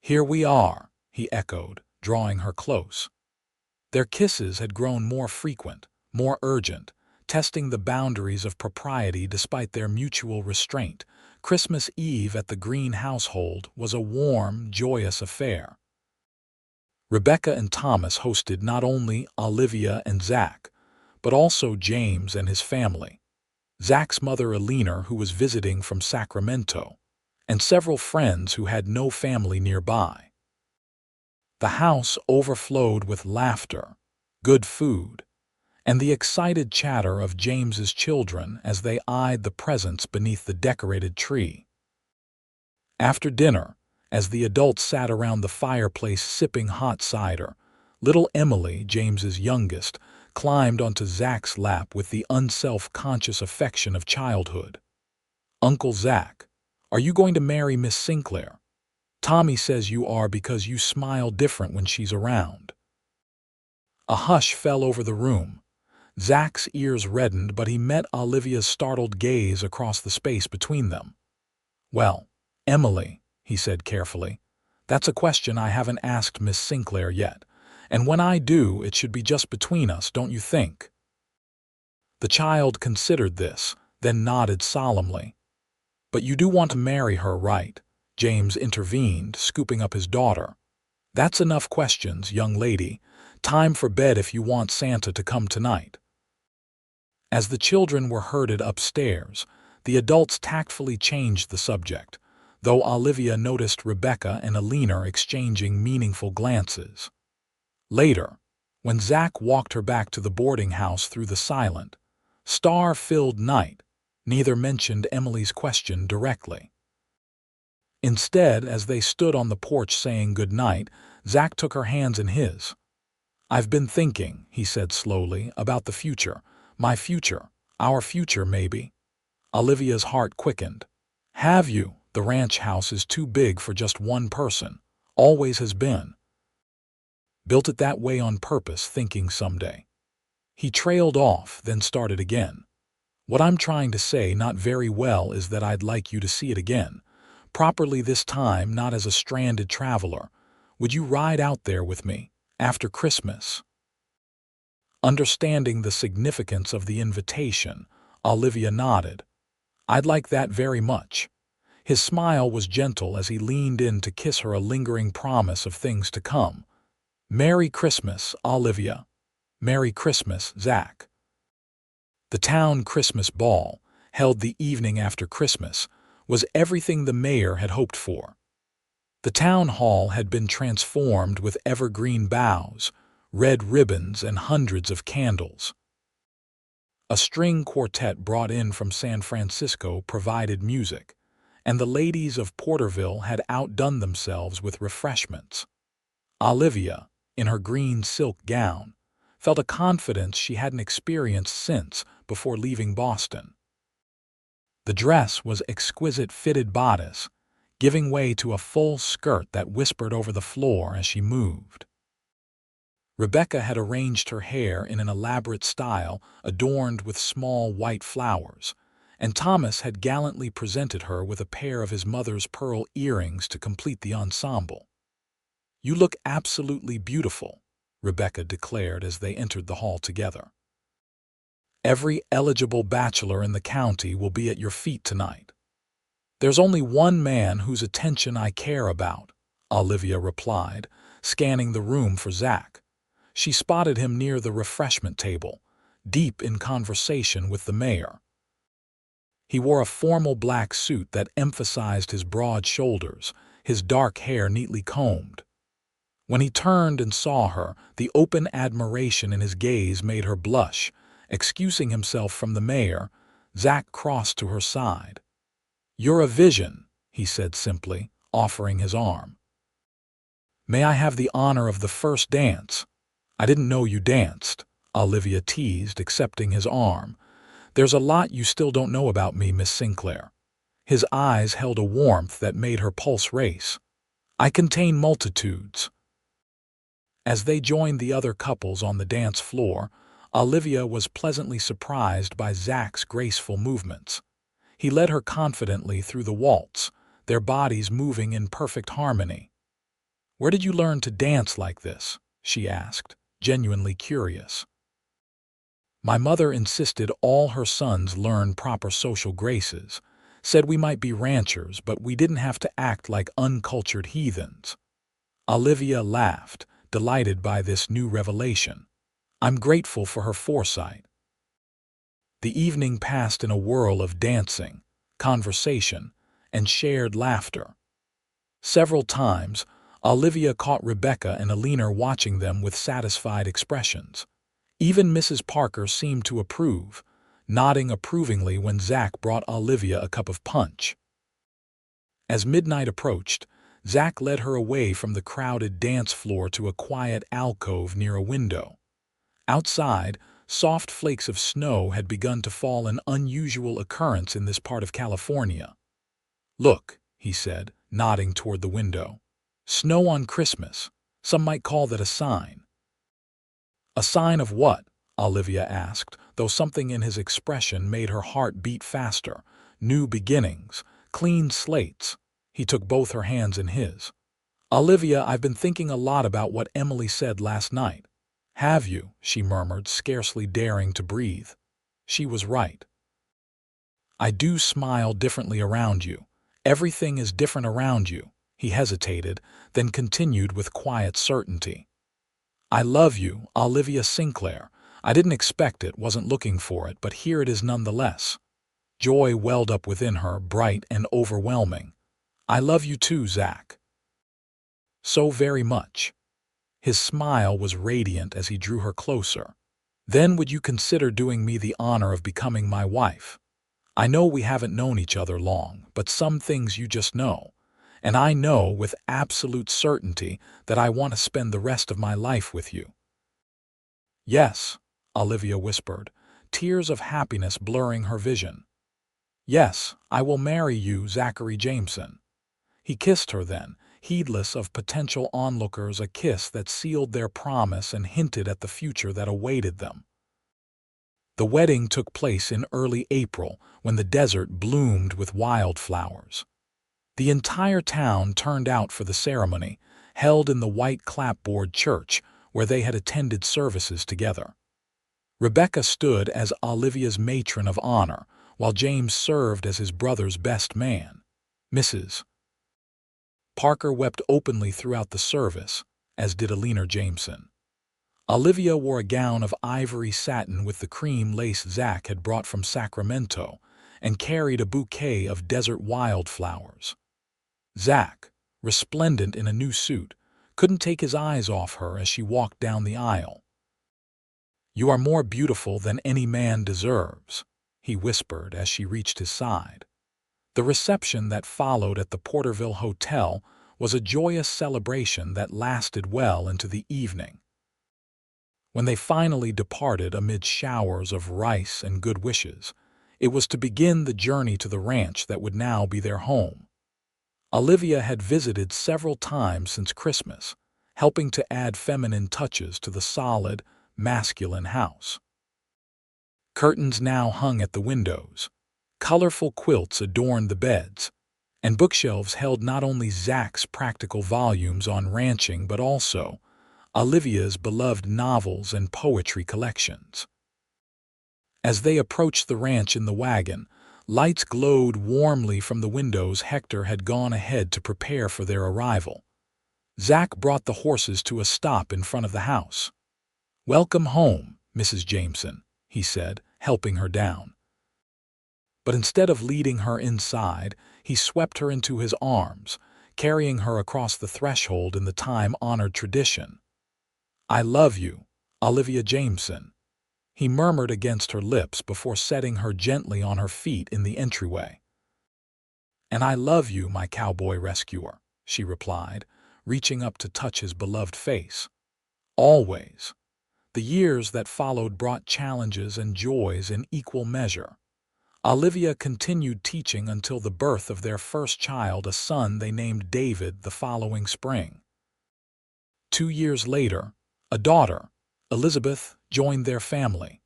"Here we are," he echoed, drawing her close. Their kisses had grown more frequent, more urgent, testing the boundaries of propriety despite their mutual restraint. Christmas Eve at the Green household was a warm, joyous affair. Rebecca and Thomas hosted not only Olivia and Zach, but also James and his family, Zach's mother Alina, who was visiting from Sacramento, and several friends who had no family nearby. The house overflowed with laughter, good food, and the excited chatter of James's children as they eyed the presents beneath the decorated tree. After dinner, as the adults sat around the fireplace sipping hot cider, little Emily, James's youngest, climbed onto Zach's lap with the unself-conscious affection of childhood. "Uncle Zach, are you going to marry Miss Sinclair? Tommy says you are because you smile different when she's around." A hush fell over the room. Zach's ears reddened, but he met Olivia's startled gaze across the space between them. "Well, Emily," he said carefully, "that's a question I haven't asked Miss Sinclair yet, and when I do, it should be just between us, don't you think?" The child considered this, then nodded solemnly. "But you do want to marry her, right?" James intervened, scooping up his daughter. "That's enough questions, young lady. Time for bed if you want Santa to come tonight." As the children were herded upstairs, the adults tactfully changed the subject, though Olivia noticed Rebecca and Alina exchanging meaningful glances. Later, when Zach walked her back to the boarding house through the silent, star-filled night, neither mentioned Emily's question directly. Instead, as they stood on the porch saying goodnight, Zach took her hands in his. "I've been thinking," he said slowly, "about the future. My future. Our future, maybe." Olivia's heart quickened. "Have you? The ranch house is too big for just one person. Always has been. Built it that way on purpose, thinking someday." He trailed off, then started again. "What I'm trying to say not very well is that I'd like you to see it again. Properly this time, not as a stranded traveler. Would you ride out there with me, after Christmas?" Understanding the significance of the invitation, Olivia nodded. "I'd like that very much." His smile was gentle as he leaned in to kiss her, a lingering promise of things to come. "Merry Christmas, Olivia." "Merry Christmas, Zach." The town Christmas ball, held the evening after Christmas, was everything the mayor had hoped for. The town hall had been transformed with evergreen boughs, red ribbons, and hundreds of candles. A string quartet brought in from San Francisco provided music, and the ladies of Porterville had outdone themselves with refreshments. Olivia, in her green silk gown, felt a confidence she hadn't experienced since before leaving Boston. The dress was exquisite fitted bodice, giving way to a full skirt that whispered over the floor as she moved. Rebecca had arranged her hair in an elaborate style adorned with small white flowers, and Thomas had gallantly presented her with a pair of his mother's pearl earrings to complete the ensemble. "You look absolutely beautiful," Rebecca declared as they entered the hall together. "Every eligible bachelor in the county will be at your feet tonight." "There's only one man whose attention I care about," Olivia replied, scanning the room for Zach. She spotted him near the refreshment table, deep in conversation with the mayor. He wore a formal black suit that emphasized his broad shoulders, his dark hair neatly combed. When he turned and saw her, the open admiration in his gaze made her blush. Excusing himself from the mayor, Zach crossed to her side. "You're a vision," he said simply, offering his arm. "May I have the honor of the first dance?" "I didn't know you danced," Olivia teased, accepting his arm. "There's a lot you still don't know about me, Miss Sinclair." His eyes held a warmth that made her pulse race. "I contain multitudes." As they joined the other couples on the dance floor, Olivia was pleasantly surprised by Zach's graceful movements. He led her confidently through the waltz, their bodies moving in perfect harmony. "Where did you learn to dance like this?" she asked, genuinely curious. "My mother insisted all her sons learn proper social graces, said we might be ranchers, but we didn't have to act like uncultured heathens." Olivia laughed, delighted by this new revelation. "I'm grateful for her foresight." The evening passed in a whirl of dancing, conversation, and shared laughter. Several times, Olivia caught Rebecca and Alina watching them with satisfied expressions. Even Mrs. Parker seemed to approve, nodding approvingly when Zach brought Olivia a cup of punch. As midnight approached, Zach led her away from the crowded dance floor to a quiet alcove near a window. Outside, soft flakes of snow had begun to fall, an unusual occurrence in this part of California. "Look," he said, nodding toward the window. "Snow on Christmas. Some might call that a sign." "A sign of what?" Olivia asked, though something in his expression made her heart beat faster. "New beginnings, clean slates." He took both her hands in his. "Olivia, I've been thinking a lot about what Emily said last night." "Have you?" she murmured, scarcely daring to breathe. She was right. "I do smile differently around you. Everything is different around you." He hesitated, then continued with quiet certainty. "I love you, Olivia Sinclair. I didn't expect it, wasn't looking for it, but here it is nonetheless." Joy welled up within her, bright and overwhelming. "I love you too, Zach. So very much." His smile was radiant as he drew her closer. "Then would you consider doing me the honor of becoming my wife? I know we haven't known each other long, but some things you just know. And I know with absolute certainty that I want to spend the rest of my life with you." "Yes," Olivia whispered, tears of happiness blurring her vision. "Yes, I will marry you, Zachary Jameson." He kissed her then, heedless of potential onlookers, a kiss that sealed their promise and hinted at the future that awaited them. The wedding took place in early April, when the desert bloomed with wildflowers. The entire town turned out for the ceremony, held in the white clapboard church where they had attended services together. Rebecca stood as Olivia's matron of honor, while James served as his brother's best man. Mrs. Parker wept openly throughout the service, as did Alina Jameson. Olivia wore a gown of ivory satin with the cream lace Zach had brought from Sacramento and carried a bouquet of desert wildflowers. Zach, resplendent in a new suit, couldn't take his eyes off her as she walked down the aisle. "You are more beautiful than any man deserves," he whispered as she reached his side. The reception that followed at the Porterville Hotel was a joyous celebration that lasted well into the evening. When they finally departed amid showers of rice and good wishes, it was to begin the journey to the ranch that would now be their home. Olivia had visited several times since Christmas, helping to add feminine touches to the solid, masculine house. Curtains now hung at the windows. Colorful quilts adorned the beds, and bookshelves held not only Zach's practical volumes on ranching but also Olivia's beloved novels and poetry collections. As they approached the ranch in the wagon, lights glowed warmly from the windows. Hector had gone ahead to prepare for their arrival. Zach brought the horses to a stop in front of the house. "Welcome home, Mrs. Jameson," he said, helping her down. But instead of leading her inside, he swept her into his arms, carrying her across the threshold in the time-honored tradition. "I love you, Olivia Jameson," he murmured against her lips before setting her gently on her feet in the entryway. "And I love you, my cowboy rescuer," she replied, reaching up to touch his beloved face. "Always." The years that followed brought challenges and joys in equal measure. Olivia continued teaching until the birth of their first child, a son they named David, the following spring. 2 years later, a daughter, Elizabeth, joined their family.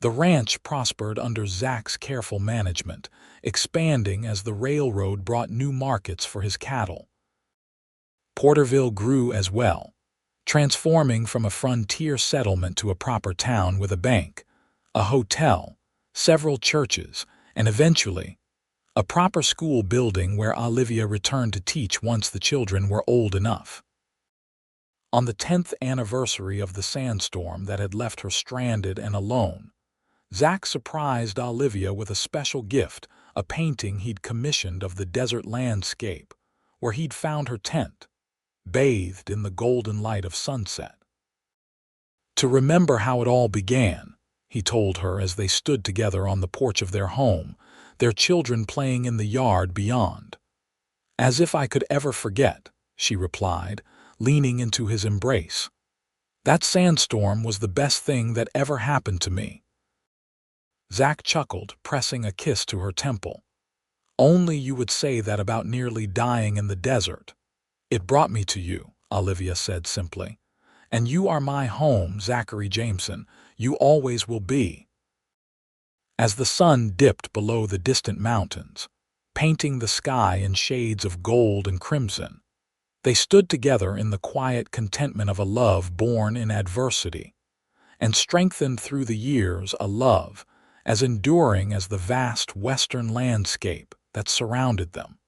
The ranch prospered under Zach's careful management, expanding as the railroad brought new markets for his cattle. Porterville grew as well, transforming from a frontier settlement to a proper town with a bank, a hotel, several churches, and eventually, a proper school building where Olivia returned to teach once the children were old enough. On the 10th anniversary of the sandstorm that had left her stranded and alone, Zach surprised Olivia with a special gift, a painting he'd commissioned of the desert landscape, where he'd found her tent, bathed in the golden light of sunset. "To remember how it all began," he told her as they stood together on the porch of their home, their children playing in the yard beyond. "As if I could ever forget," she replied, leaning into his embrace. "That sandstorm was the best thing that ever happened to me." Zach chuckled, pressing a kiss to her temple. "Only you would say that about nearly dying in the desert." "It brought me to you," Olivia said simply. "And you are my home, Zachary Jameson. You always will be." As the sun dipped below the distant mountains, painting the sky in shades of gold and crimson, they stood together in the quiet contentment of a love born in adversity and strengthened through the years, a love as enduring as the vast western landscape that surrounded them.